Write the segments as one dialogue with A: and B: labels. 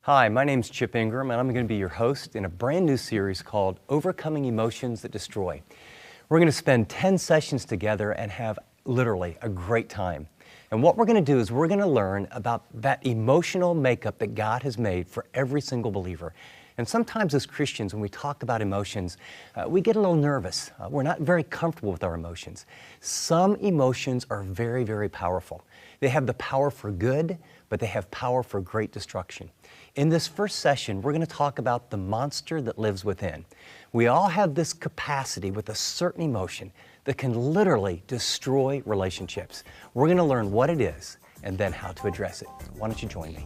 A: Hi, my name's Chip Ingram, and I'm going to be your host in a brand new series called Overcoming Emotions That Destroy. We're going to spend 10 sessions together and have literally a great time. And what we're going to do is we're going to learn about that emotional makeup that God has made for every single believer. And sometimes as Christians, when we talk about emotions, we get a little nervous. We're not very comfortable with our emotions. Some emotions are very, very powerful. They have the power for good, but they have power for great destruction. In this first session, we're going to talk about the monster that lives within. We all have this capacity with a certain emotion that can literally destroy relationships. We're going to learn what it is and then how to address it. Why don't you join me?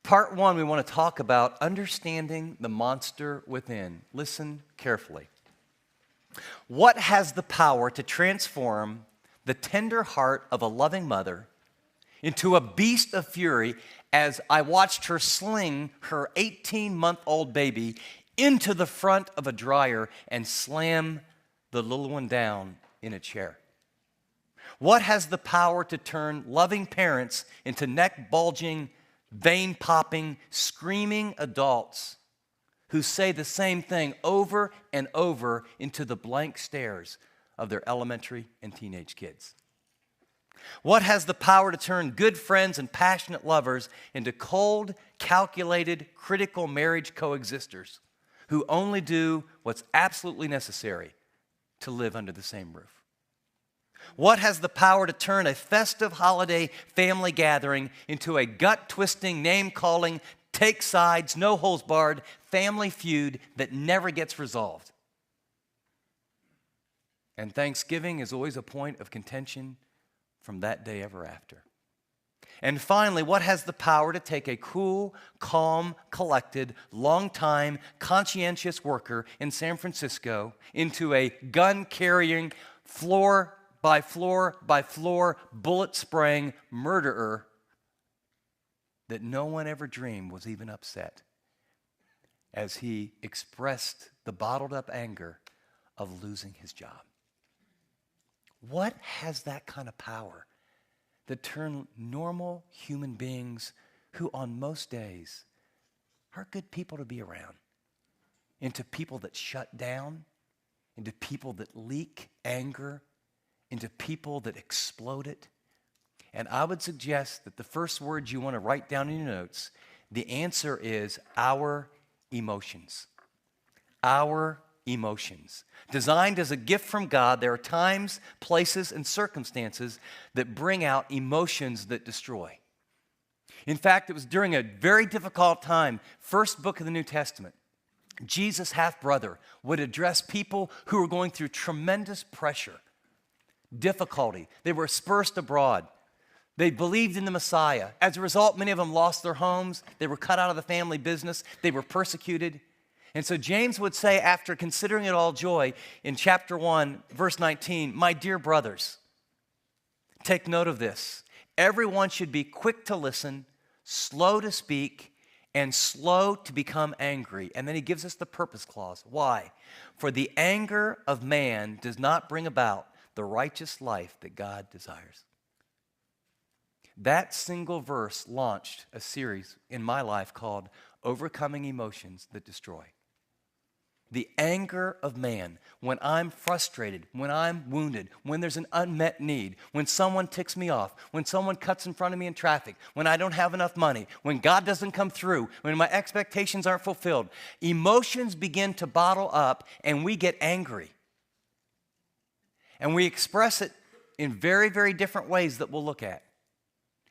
A: Part one, we want to talk about understanding the monster within. Listen carefully. What has the power to transform the tender heart of a loving mother into a beast of fury as I watched her sling her 18-month-old baby into the front of a dryer and slam the little one down in a chair? What has the power to turn loving parents into neck-bulging, vein-popping, screaming adults who say the same thing over and over into the blank stares of their elementary and teenage kids? What has the power to turn good friends and passionate lovers into cold, calculated, critical marriage coexisters who only do what's absolutely necessary to live under the same roof? What has the power to turn a festive holiday family gathering into a gut-twisting, name-calling, take sides, no-holds-barred family feud that never gets resolved? And Thanksgiving is always a point of contention from that day ever after. And finally, what has the power to take a cool, calm, collected, long-time, conscientious worker in San Francisco into a gun-carrying, floor by floor, bullet-spraying murderer that no one ever dreamed was even upset as he expressed the bottled-up anger of losing his job? What has that kind of power that turn normal human beings who on most days are good people to be around into people that shut down, into people that leak anger, into people that explode it? And I would suggest that the first words you want to write down in your notes, the answer is our emotions. Our emotions. Designed as a gift from God, there are times, places, and circumstances that bring out emotions that destroy. In fact, it was during a very difficult time, first book of the New Testament, Jesus' half-brother would address people who were going through tremendous pressure, difficulty. They were dispersed abroad. They believed in the Messiah. As a result, many of them lost their homes. They were cut out of the family business. They were persecuted. And so James would say, after considering it all joy, in chapter 1, verse 19, "My dear brothers, take note of this. Everyone should be quick to listen, slow to speak, and slow to become angry." And then he gives us the purpose clause. Why? "For the anger of man does not bring about the righteous life that God desires." That single verse launched a series in my life called Overcoming Emotions That Destroy. The anger of man, when I'm frustrated, when I'm wounded, when there's an unmet need, when someone ticks me off, when someone cuts in front of me in traffic, when I don't have enough money, when God doesn't come through, when my expectations aren't fulfilled, emotions begin to bottle up and we get angry. And we express it in very, very different ways that we'll look at.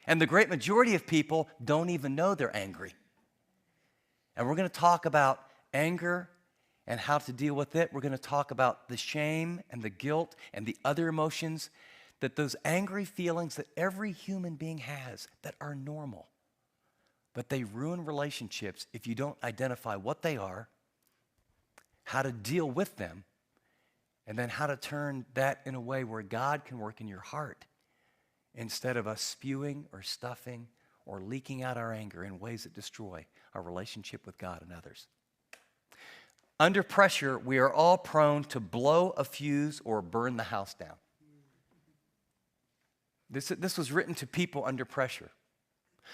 A: And the great majority of people don't even know they're angry. And we're going to talk about anger and how to deal with it. We're going to talk about the shame and the guilt and the other emotions, that those angry feelings that every human being has that are normal. But they ruin relationships if you don't identify what they are, how to deal with them, and then how to turn that in a way where God can work in your heart instead of us spewing or stuffing or leaking out our anger in ways that destroy our relationship with God and others. Under pressure, we are all prone to blow a fuse or burn the house down. This was written to people under pressure.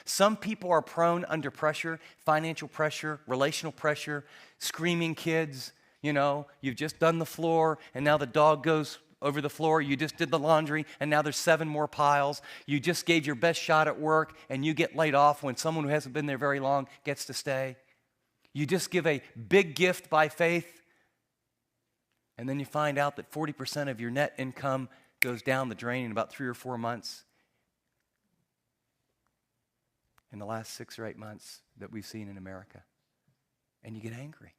A: Some people are prone under pressure, financial pressure, relational pressure, screaming kids. You know, you've just done the floor, and now the dog goes over the floor. You just did the laundry, and now there's 7 more piles. You just gave your best shot at work, and you get laid off when someone who hasn't been there very long gets to stay. You just give a big gift by faith, and then you find out that 40% of your net income goes down the drain in about 3 or 4 months. In the last 6 or 8 months that we've seen in America. And you get angry.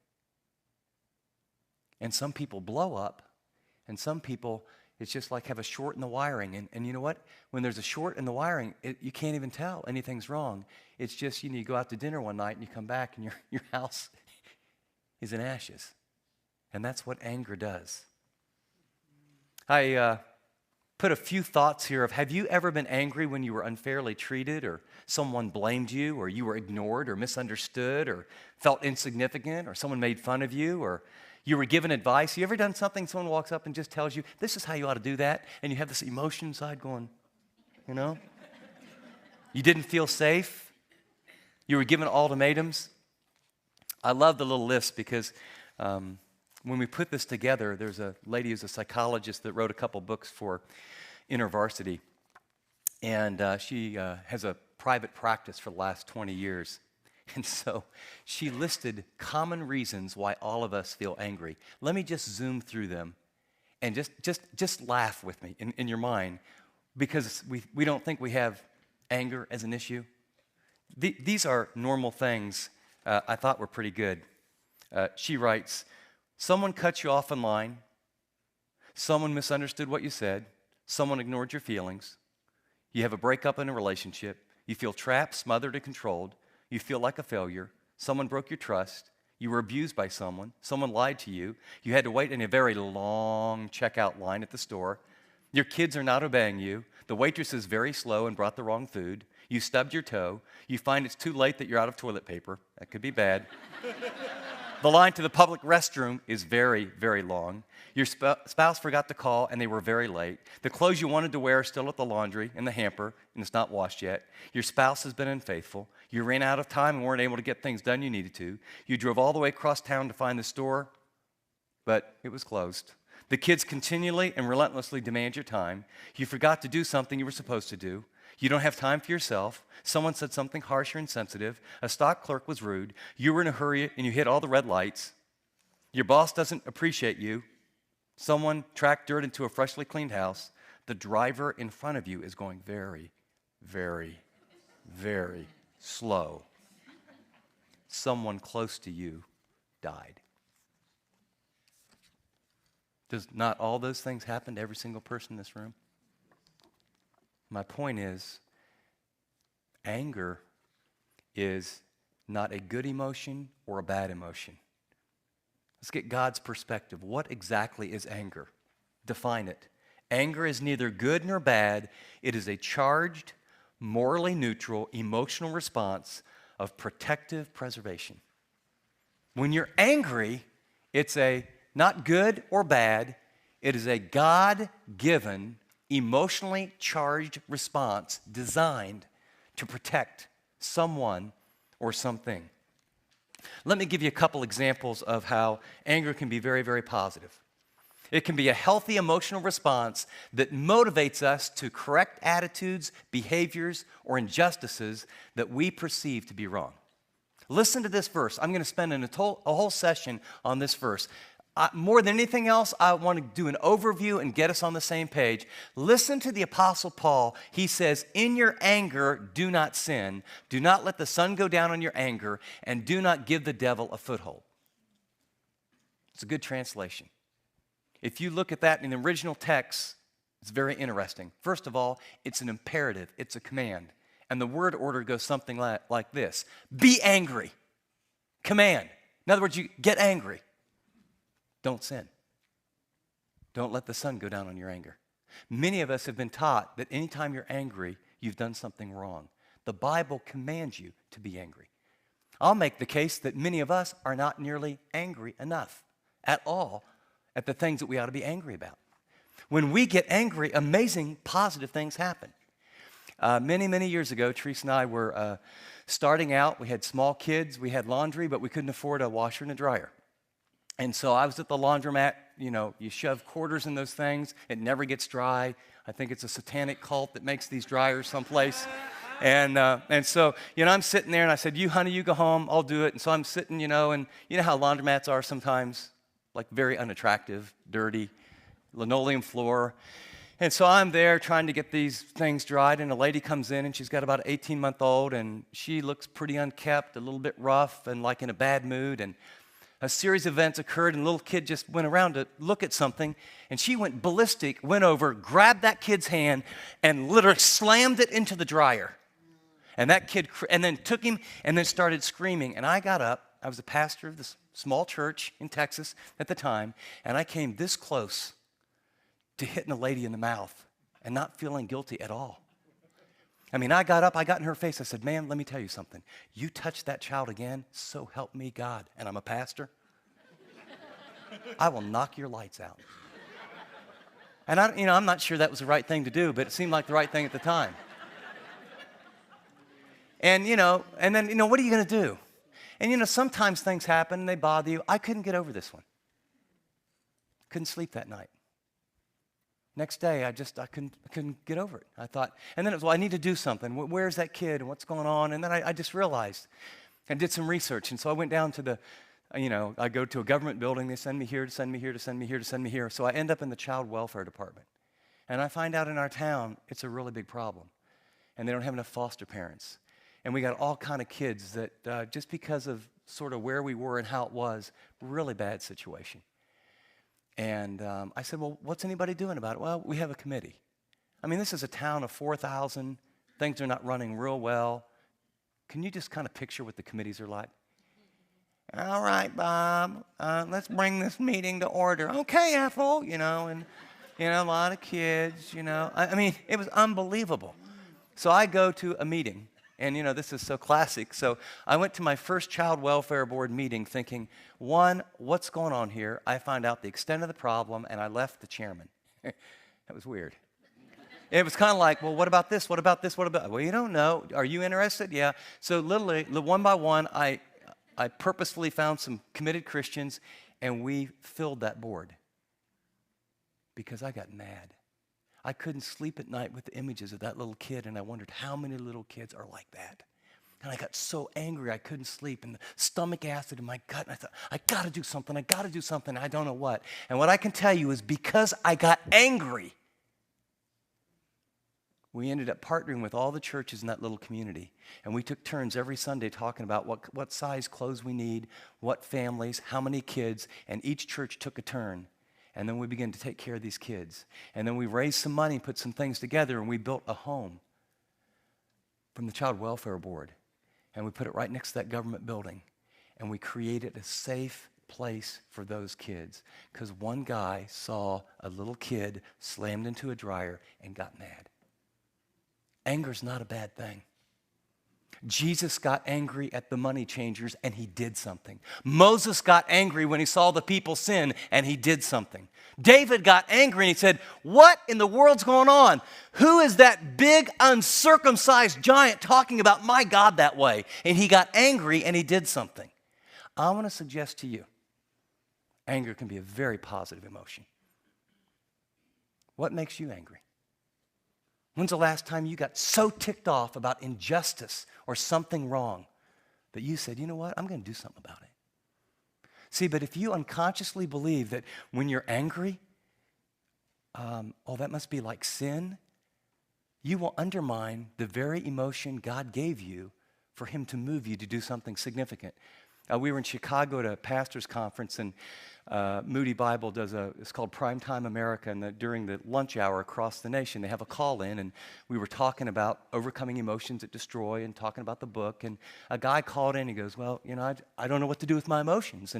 A: And some people blow up, and some people, it's just like have a short in the wiring. And you know what? When there's a short in the wiring, you can't even tell anything's wrong. It's just, you go out to dinner one night and you come back and your house is in ashes. And that's what anger does. I put a few thoughts here of, have you ever been angry when you were unfairly treated, or someone blamed you, or you were ignored or misunderstood, or felt insignificant, or someone made fun of you, or you were given advice? You ever done something, someone walks up and just tells you, this is how you ought to do that, and you have this emotion inside going, you know? You didn't feel safe. You were given ultimatums. I love the little list because when we put this together, there's a lady who's a psychologist that wrote a couple books for InterVarsity, and she has a private practice for the last 20 years. And so she listed common reasons why all of us feel angry. Let me just zoom through them and just laugh with me in your mind, because we don't think we have anger as an issue. These are normal things I thought were pretty good. She writes, someone cut you off in line, someone misunderstood what you said, someone ignored your feelings, you have a breakup in a relationship, you feel trapped, smothered, and controlled, you feel like a failure, someone broke your trust, you were abused by someone lied to you, you had to wait in a very long checkout line at the store, your kids are not obeying you, the waitress is very slow and brought the wrong food, you stubbed your toe, you find it's too late that you're out of toilet paper, that could be bad. The line to the public restroom is very, very long. Your spouse forgot to call and they were very late. The clothes you wanted to wear are still at the laundry in the hamper and it's not washed yet. Your spouse has been unfaithful. You ran out of time and weren't able to get things done you needed to. You drove all the way across town to find the store, but it was closed. The kids continually and relentlessly demand your time. You forgot to do something you were supposed to do. You don't have time for yourself. Someone said something harsh or insensitive. A stock clerk was rude. You were in a hurry and you hit all the red lights. Your boss doesn't appreciate you. Someone tracked dirt into a freshly cleaned house. The driver in front of you is going very, very, very slow. Someone close to you died. Does not all those things happen to every single person in this room? My point is, anger is not a good emotion or a bad emotion. Let's get God's perspective. What exactly is anger? Define it. Anger is neither good nor bad. It is a charged, morally neutral, emotional response of protective preservation. When you're angry, it's a not good or bad. It is a God-given, emotionally charged response designed to protect someone or something. Let me give you a couple examples of how anger can be very, very positive. It can be a healthy emotional response that motivates us to correct attitudes, behaviors, or injustices that we perceive to be wrong. Listen to this verse. I'm going to spend a whole session on this verse. More than anything else, I want to do an overview and get us on the same page. Listen to the Apostle Paul. He says, in your anger, do not sin. Do not let the sun go down on your anger, and do not give the devil a foothold. It's a good translation. If you look at that in the original text, it's very interesting. First of all, it's an imperative. It's a command. And the word order goes something like this. Be angry. Command. In other words, you get angry. Don't sin. Don't let the sun go down on your anger. Many of us have been taught that anytime you're angry, you've done something wrong. The Bible commands you to be angry. I'll make the case that many of us are not nearly angry enough at all at the things that we ought to be angry about. When we get angry, amazing positive things happen. Many years ago, Teresa and I were starting out. We had small kids, we had laundry, but we couldn't afford a washer and a dryer. And so I was at the laundromat. You know, you shove quarters in those things, it never gets dry. I think it's a satanic cult that makes these dryers someplace. And so, you know, I'm sitting there and I said, honey, you go home, I'll do it. And so I'm sitting, and you know how laundromats are sometimes, like very unattractive, dirty, linoleum floor. And so I'm there trying to get these things dried, and a lady comes in, and she's got about an 18-month-old, and she looks pretty unkempt, a little bit rough, and like in a bad mood. And a series of events occurred, and a little kid just went around to look at something, and she went ballistic, went over, grabbed that kid's hand, and literally slammed it into the dryer. And that kid, and then took him, and then started screaming. And I got up. I was a pastor of this small church in Texas at the time, and I came this close to hitting a lady in the mouth and not feeling guilty at all. I mean, I got up, I got in her face, I said, ma'am, let me tell you something. You touch that child again, so help me God. And I'm a pastor. I will knock your lights out. And I'm not sure that was the right thing to do, but it seemed like the right thing at the time. And then what are you going to do? And sometimes things happen and they bother you. I couldn't get over this one. Couldn't sleep that night. Next day, I couldn't get over it. I thought, and then it was, I need to do something. Where's that kid and what's going on? And then I just realized, I did some research. And so I went down to I go to a government building. They send me here, to send me here, to send me here, to send me here. So I end up in the child welfare department. And I find out in our town, it's a really big problem. And they don't have enough foster parents. And we got all kind of kids that just because of sort of where we were and how it was, really bad situation. And I said, well, what's anybody doing about it? Well, we have a committee. I mean, this is a town of 4,000. Things are not running real well. Can you just kind of picture what the committees are like? All right, Bob, let's bring this meeting to order. Okay, Ethel, and, a lot of kids, I mean, it was unbelievable. So I go to a meeting. And, this is so classic. So I went to my first child welfare board meeting thinking, one, what's going on here? I find out the extent of the problem, and I left the chairman. That was weird. It was kind of like, well, what about this? What about this? What about? Well, you don't know. Are you interested? Yeah. So literally, one by one, I purposefully found some committed Christians, and we filled that board because I got mad. I couldn't sleep at night with the images of that little kid, and I wondered how many little kids are like that. And I got so angry I couldn't sleep, and the stomach acid in my gut, and I thought, I got to do something, I don't know what. And what I can tell you is because I got angry, we ended up partnering with all the churches in that little community, and we took turns every Sunday talking about what size clothes we need, what families, how many kids, and each church took a turn. And then we began to take care of these kids. And then we raised some money, put some things together, and we built a home from the Child Welfare Board. And we put it right next to that government building. And we created a safe place for those kids. Because one guy saw a little kid slammed into a dryer and got mad. Anger's not a bad thing. Jesus got angry at the money changers, and he did something. Moses got angry when he saw the people sin, and he did something. David got angry, and he said, what in the world's going on? Who is that big, uncircumcised giant talking about my God that way? And he got angry, and he did something. I want to suggest to you, anger can be a very positive emotion. What makes you angry? When's the last time you got so ticked off about injustice or something wrong that you said, you know what, I'm going to do something about it? See, but if you unconsciously believe that when you're angry, that must be like sin, you will undermine the very emotion God gave you for him to move you to do something significant. We were in Chicago at a pastor's conference, and Moody Bible does it's called Primetime America, and during the lunch hour across the nation, they have a call-in, and we were talking about overcoming emotions that destroy and talking about the book, and a guy called in, he goes, well, I don't know what to do with my emotions,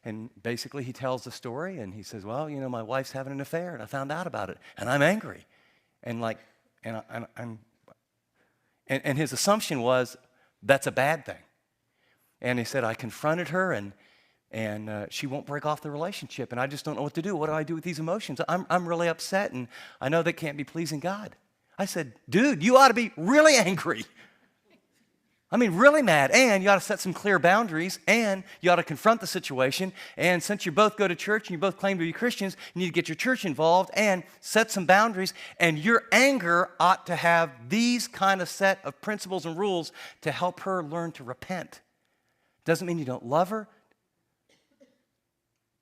A: and basically he tells the story, and he says, well, my wife's having an affair, and I found out about it, and I'm angry, and his assumption was, that's a bad thing. And he said, I confronted her, and she won't break off the relationship, and I just don't know what to do. What do I do with these emotions? I'm really upset, and I know that can't be pleasing God. I said, dude, you ought to be really angry. I mean, really mad, and you ought to set some clear boundaries, and you ought to confront the situation, and since you both go to church and you both claim to be Christians, you need to get your church involved and set some boundaries, and your anger ought to have these kind of set of principles and rules to help her learn to repent. Doesn't mean you don't love her,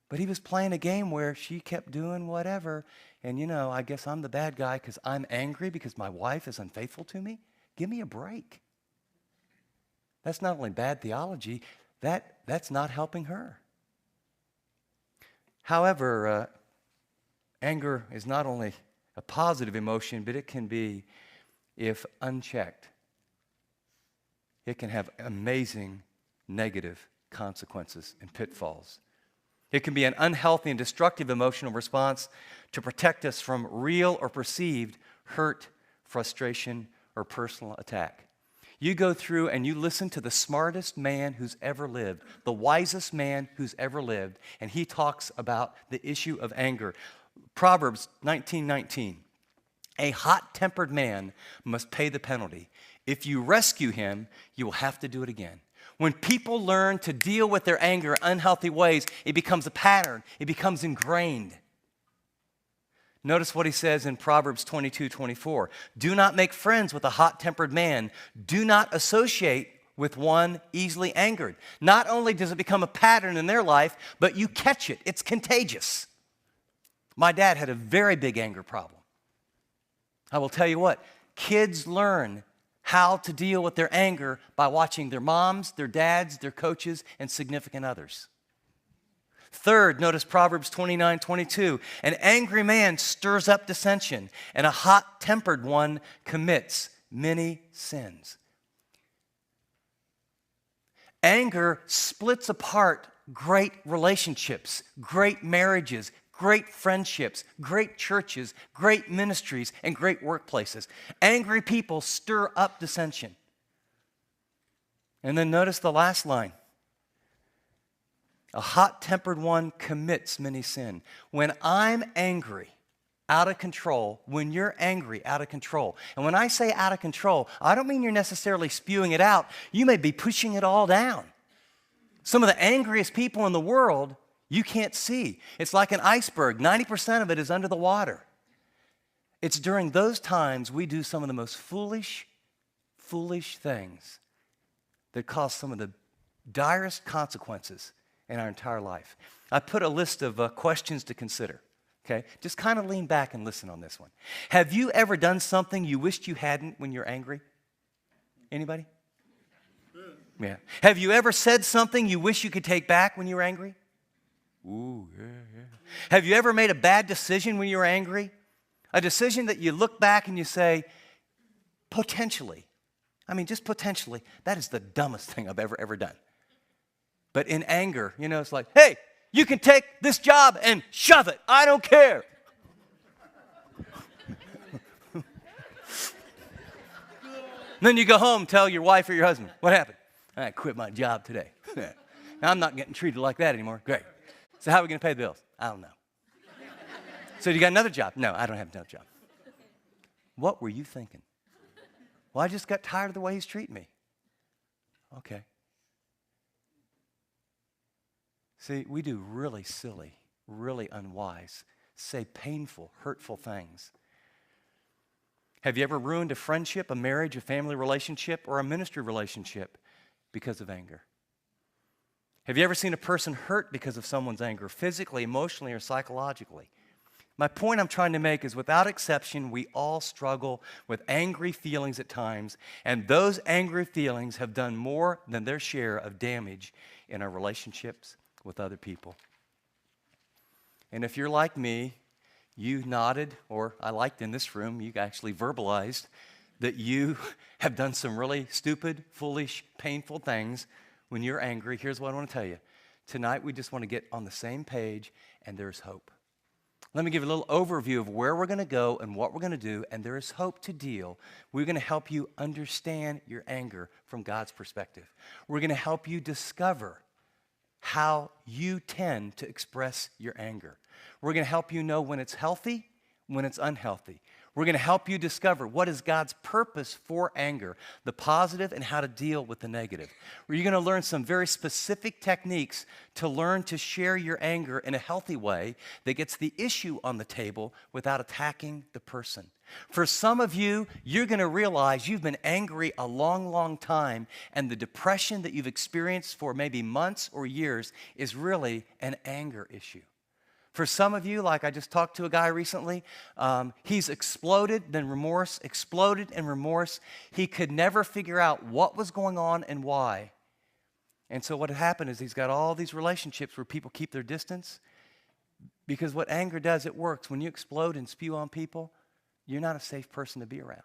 A: but he was playing a game where she kept doing whatever, and I guess I'm the bad guy because I'm angry because my wife is unfaithful to me. Give me a break. That's not only bad theology, that's not helping her. However, anger is not only a positive emotion, but it can be, if unchecked, it can have amazing negative consequences and pitfalls. It can be an unhealthy and destructive emotional response to protect us from real or perceived hurt, frustration, or personal attack. You go through and you listen to the smartest man who's ever lived, the wisest man who's ever lived, and he talks about the issue of anger. Proverbs 19:19. A hot-tempered man must pay the penalty. If you rescue him, you will have to do it again. When people learn to deal with their anger in unhealthy ways, it becomes a pattern. It becomes ingrained. Notice what he says in Proverbs 22:24. Do not make friends with a hot-tempered man. Do not associate with one easily angered. Not only does it become a pattern in their life, but you catch it. It's contagious. My dad had a very big anger problem. I will tell you what, kids learn how to deal with their anger by watching their moms, their dads, their coaches, and significant others. Third, notice Proverbs 29:22. An angry man stirs up dissension, and a hot-tempered one commits many sins. Anger splits apart great relationships, great marriages, great friendships, great churches, great ministries, and great workplaces. Angry people stir up dissension. And then notice the last line. A hot-tempered one commits many sin. When I'm angry, out of control, when you're angry, out of control, and when I say out of control, I don't mean you're necessarily spewing it out. You may be pushing it all down. Some of the angriest people in the world you can't see. It's like an iceberg. 90% of it is under the water. It's during those times we do some of the most foolish things that cause some of the direst consequences in our entire life. I put a list of questions to consider, okay? Just kind of lean back and listen on this one. Have you ever done something you wished you hadn't when you're angry? Anybody? Yeah. Have you ever said something you wish you could take back when you were angry? Ooh, yeah. Have you ever made a bad decision when you were angry? A decision that you look back and you say, potentially, just potentially, that is the dumbest thing I've ever done. But in anger, it's like, hey, you can take this job and shove it. I don't care. Then you go home, tell your wife or your husband, what happened? I quit my job today. Now, I'm not getting treated like that anymore. Great. So how are we going to pay the bills? I don't know. So you got another job? No, I don't have another job. What were you thinking? Well, I just got tired of the way he's treating me. Okay. See, we do really silly, really unwise, say painful, hurtful things. Have you ever ruined a friendship, a marriage, a family relationship, or a ministry relationship because of anger? Have you ever seen a person hurt because of someone's anger, physically, emotionally, or psychologically? My point I'm trying to make is, without exception, we all struggle with angry feelings at times, and those angry feelings have done more than their share of damage in our relationships with other people. And if you're like me, you nodded, or I liked in this room, you actually verbalized that you have done some really stupid, foolish, painful things when you're angry. Here's what I want to tell you. Tonight, we just want to get on the same page, and there's hope. Let me give you a little overview of where we're going to go and what we're going to do, and there is hope to deal. We're going to help you understand your anger from God's perspective. We're going to help you discover how you tend to express your anger. We're going to help you know when it's healthy, when it's unhealthy. We're going to help you discover what is God's purpose for anger, the positive, and how to deal with the negative. You're going to learn some very specific techniques to learn to share your anger in a healthy way that gets the issue on the table without attacking the person. For some of you, you're going to realize you've been angry a long, long time, and the depression that you've experienced for maybe months or years is really an anger issue. For some of you, like I just talked to a guy recently, he's exploded, then remorse, exploded and remorse. He could never figure out what was going on and why. And so what had happened is he's got all these relationships where people keep their distance, because what anger does, it works. When you explode and spew on people, you're not a safe person to be around.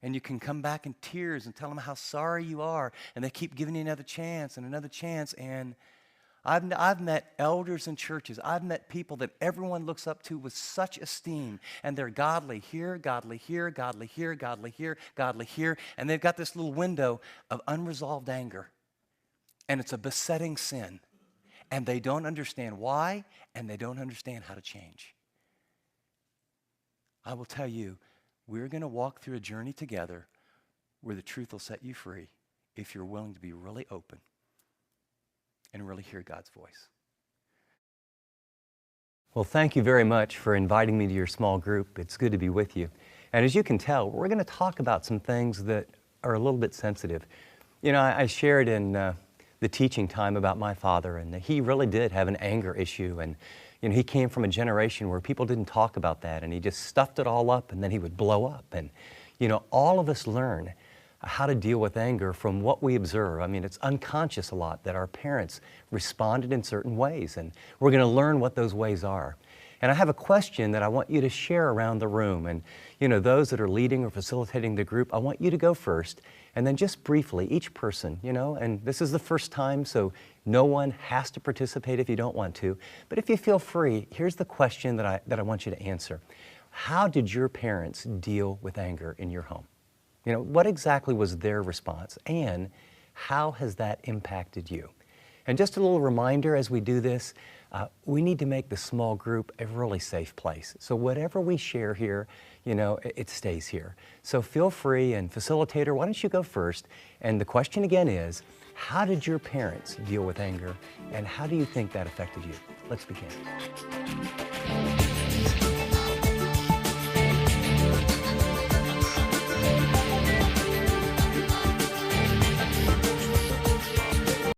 A: And you can come back in tears and tell them how sorry you are, and they keep giving you another chance and another chance. And I've met elders in churches. I've met people that everyone looks up to with such esteem, and they're godly here, godly here, godly here, godly here, godly here, and they've got this little window of unresolved anger, and it's a besetting sin, and they don't understand why, and they don't understand how to change. I will tell you, we're going to walk through a journey together where the truth will set you free if you're willing to be really open and really hear God's voice. Well, thank you very much for inviting me to your small group. It's good to be with you. And as you can tell, we're going to talk about some things that are a little bit sensitive. You know, I shared in the teaching time about my father, and he really did have an anger issue. And you know, he came from a generation where people didn't talk about that, and he just stuffed it all up, and then he would blow up. And you know, all of us learn how to deal with anger from what we observe. I mean, it's unconscious a lot that our parents responded in certain ways, and we're going to learn what those ways are. And I have a question that I want you to share around the room. And you know, those that are leading or facilitating the group, I want you to go first, and then just briefly, each person, you know, and this is the first time, so no one has to participate if you don't want to. But if you feel free, here's the question that I want you to answer. How did your parents deal with anger in your home? You know, what exactly was their response, and how has that impacted you? And just a little reminder as we do this, we need to make the small group a really safe place. So whatever we share here, you know, it stays here. So feel free, and facilitator, why don't you go first? And the question again is, how did your parents deal with anger, and how do you think that affected you? Let's begin.